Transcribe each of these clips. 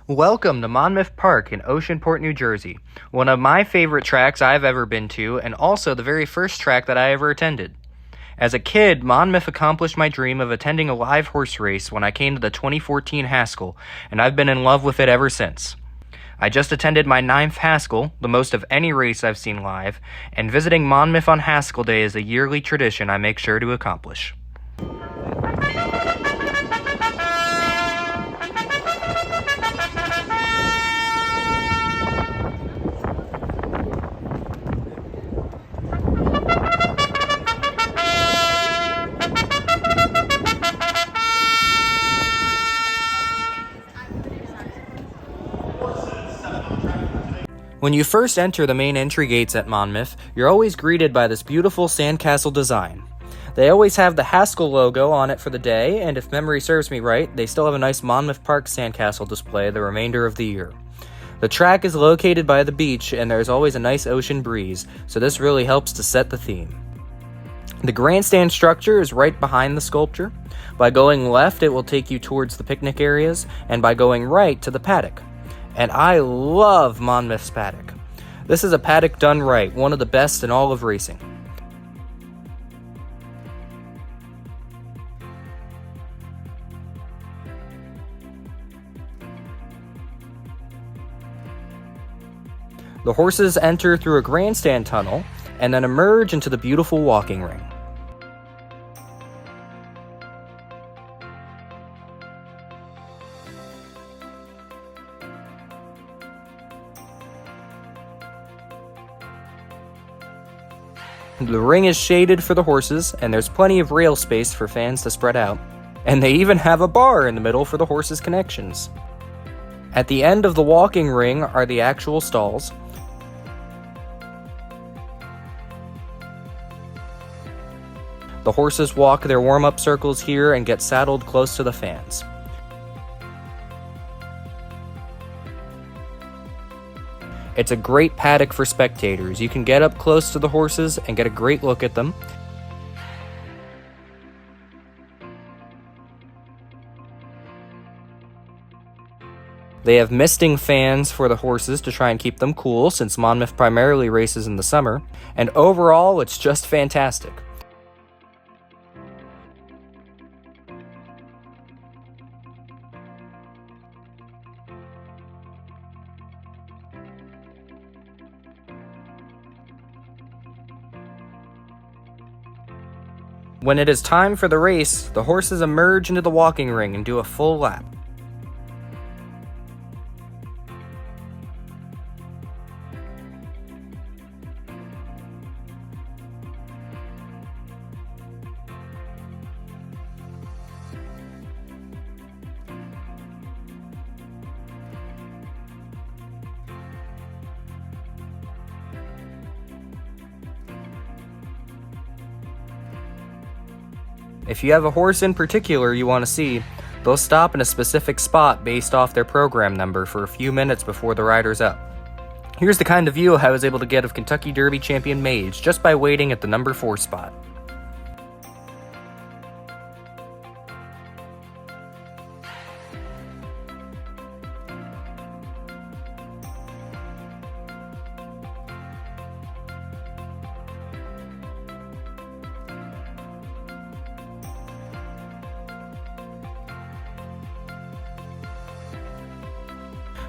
Welcome to Monmouth Park in Oceanport, New Jersey, one of my favorite tracks I've ever been to, and also the very first track that I ever attended. As a kid, Monmouth accomplished my dream of attending a live horse race when I came to the 2014 Haskell, and I've been in love with it ever since. I just attended my 9th Haskell, the most of any race I've seen live, and visiting Monmouth on Haskell Day is a yearly tradition I make sure to accomplish. When you first enter the main entry gates at Monmouth, you're always greeted by this beautiful sandcastle design. They always have the Haskell logo on it for the day, and if memory serves me right, they still have a nice Monmouth Park sandcastle display the remainder of the year. The track is located by the beach, and there's always a nice ocean breeze, so this really helps to set the theme. The grandstand structure is right behind the sculpture. By going left, it will take you towards the picnic areas, and by going right to the paddock. And I love Monmouth's paddock. This is a paddock done right, one of the best in all of racing. The horses enter through a grandstand tunnel and then emerge into the beautiful walking ring. The ring is shaded for the horses, and there's plenty of rail space for fans to spread out. And they even have a bar in the middle for the horses' connections. At the end of the walking ring are the actual stalls. The horses walk their warm-up circles here and get saddled close to the fans. It's a great paddock for spectators. You can get up close to the horses and get a great look at them. They have misting fans for the horses to try and keep them cool, since Monmouth primarily races in the summer. And overall, it's just fantastic. When it is time for the race, the horses emerge into the walking ring and do a full lap. If you have a horse in particular you want to see, they'll stop in a specific spot based off their program number for a few minutes before the rider's up. Here's the kind of view I was able to get of Kentucky Derby champion Mage just by waiting at the number 4 spot.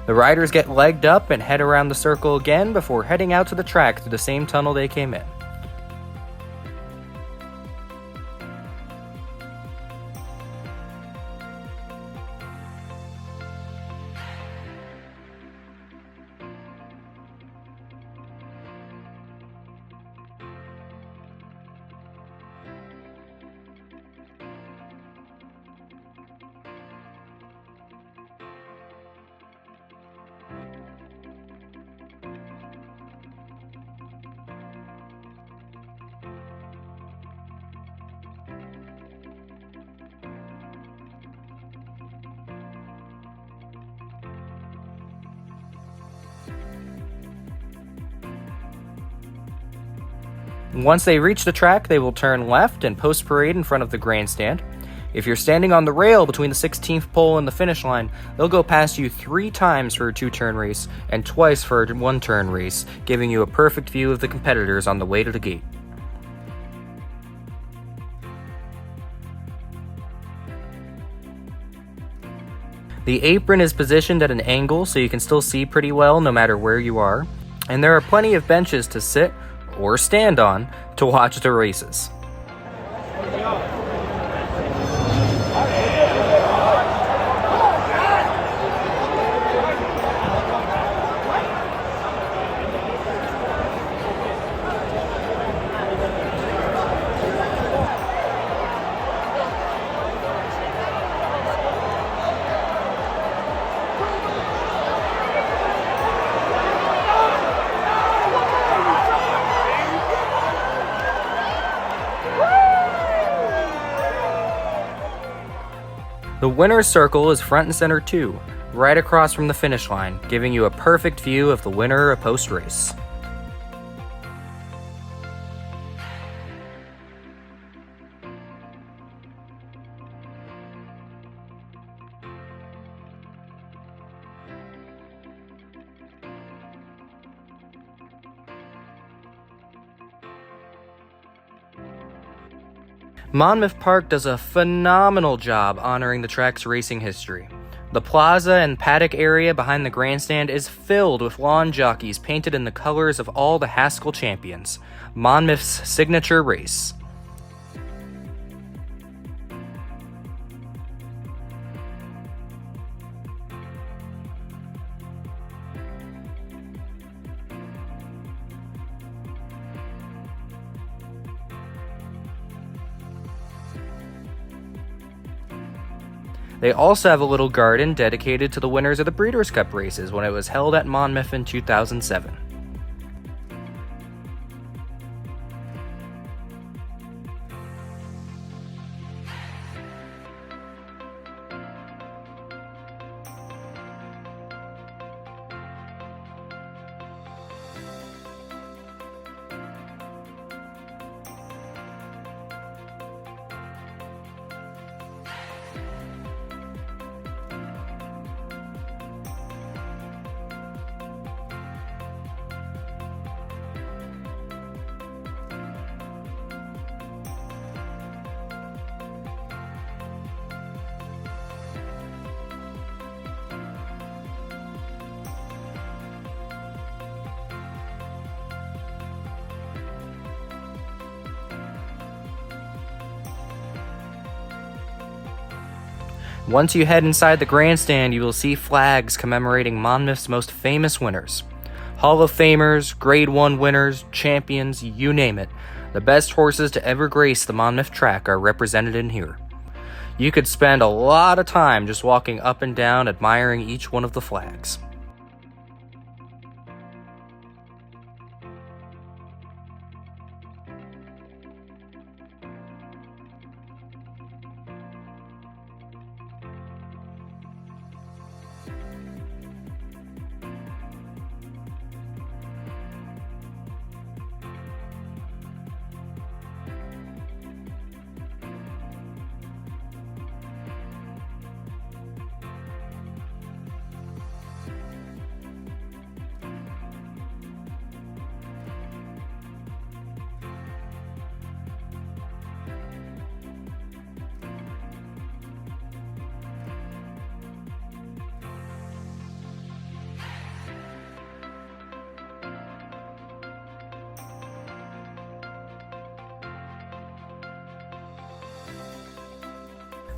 The riders get legged up and head around the circle again before heading out to the track through the same tunnel they came in. Once they reach the track, they will turn left and post parade in front of the grandstand. If you're standing on the rail between the 16th pole and the finish line, they'll go past you 3 times for a 2-turn race and twice for a 1-turn race, giving you a perfect view of the competitors on the way to the gate. The apron is positioned at an angle so you can still see pretty well no matter where you are, and there are plenty of benches to sit or stand on to watch the races. The winner's circle is front and center too, right across from the finish line, giving you a perfect view of the winner post-race. Monmouth Park does a phenomenal job honoring the track's racing history. The plaza and paddock area behind the grandstand is filled with lawn jockeys painted in the colors of all the Haskell champions, Monmouth's signature race. They also have a little garden dedicated to the winners of the Breeders' Cup races when it was held at Monmouth in 2007. Once you head inside the grandstand, you will see flags commemorating Monmouth's most famous winners. Hall of Famers, Grade 1 winners, champions, you name it. The best horses to ever grace the Monmouth track are represented in here. You could spend a lot of time just walking up and down admiring each one of the flags.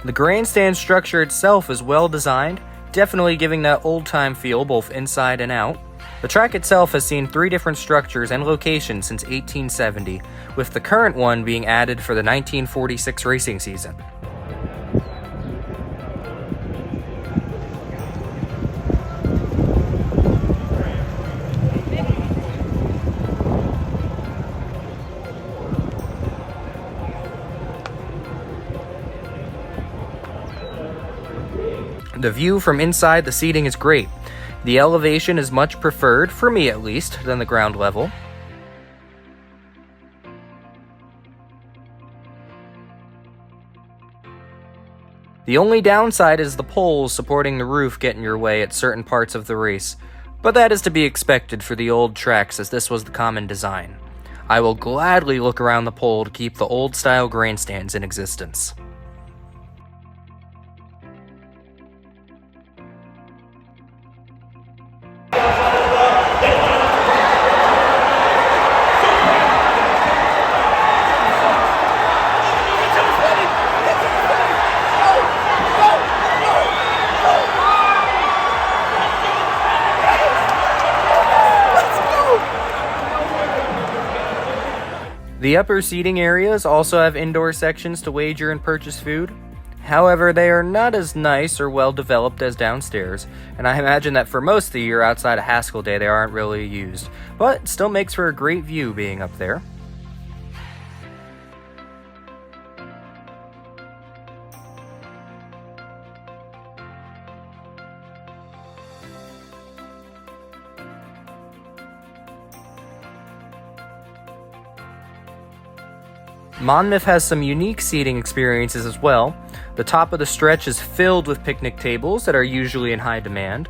The grandstand structure itself is well designed, definitely giving that old-time feel both inside and out. The track itself has seen 3 different structures and locations since 1870, with the current one being added for the 1946 racing season. The view from inside the seating is great. The elevation is much preferred, for me at least, than the ground level. The only downside is the poles supporting the roof get in your way at certain parts of the race, but that is to be expected for the old tracks as this was the common design. I will gladly look around the pole to keep the old-style grandstands in existence. The upper seating areas also have indoor sections to wager and purchase food. However, they are not as nice or well developed as downstairs, and I imagine that for most of the year outside of Haskell Day they aren't really used, but it still makes for a great view being up there. Monmouth has some unique seating experiences as well. The top of the stretch is filled with picnic tables that are usually in high demand.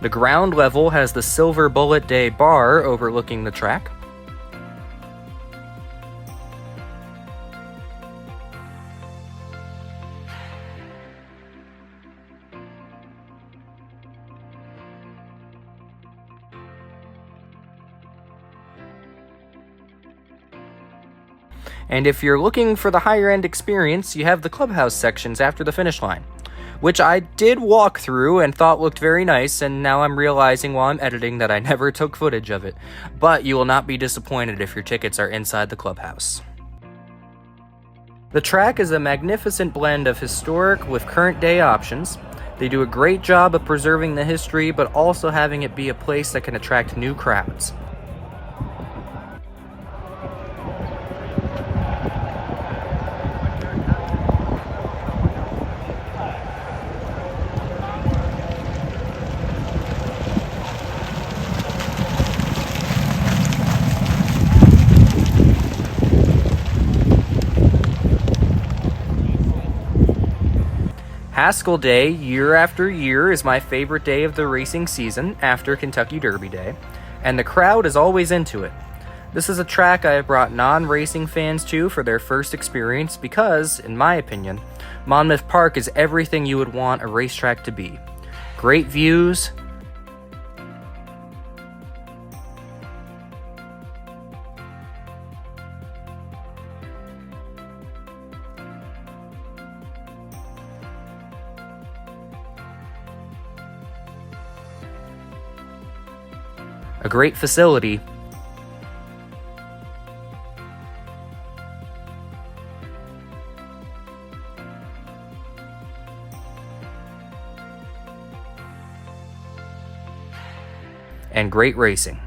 The ground level has the Silver Bullet Day bar overlooking the track. And if you're looking for the higher end experience, you have the clubhouse sections after the finish line, which I did walk through and thought looked very nice, and now I'm realizing while I'm editing that I never took footage of it. But you will not be disappointed if your tickets are inside the clubhouse. The track is a magnificent blend of historic with current day options. They do a great job of preserving the history, but also having it be a place that can attract new crowds. Haskell Day, year after year, is my favorite day of the racing season after Kentucky Derby Day, and the crowd is always into it. This is a track I have brought non-racing fans to for their first experience because, in my opinion, Monmouth Park is everything you would want a racetrack to be. Great views, a great facility, and great racing.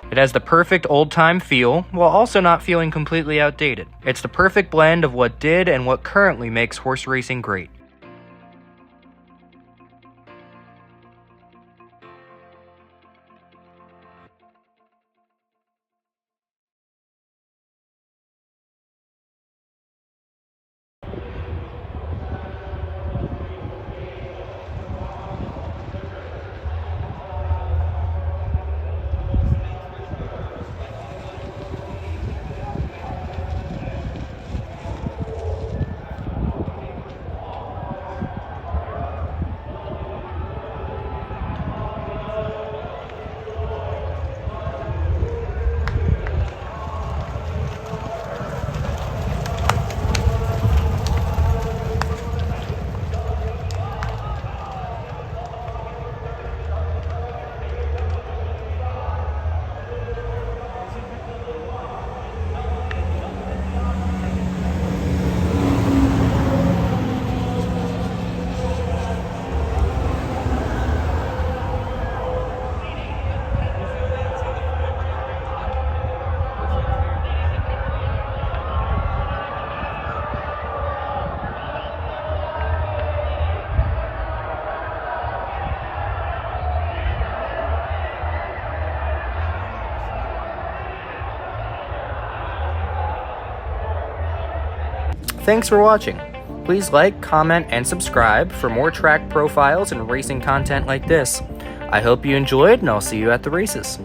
It has the perfect old-time feel, while also not feeling completely outdated. It's the perfect blend of what did and what currently makes horse racing great. Thanks for watching. Please like, comment, and subscribe for more track profiles and racing content like this. I hope you enjoyed, and I'll see you at the races.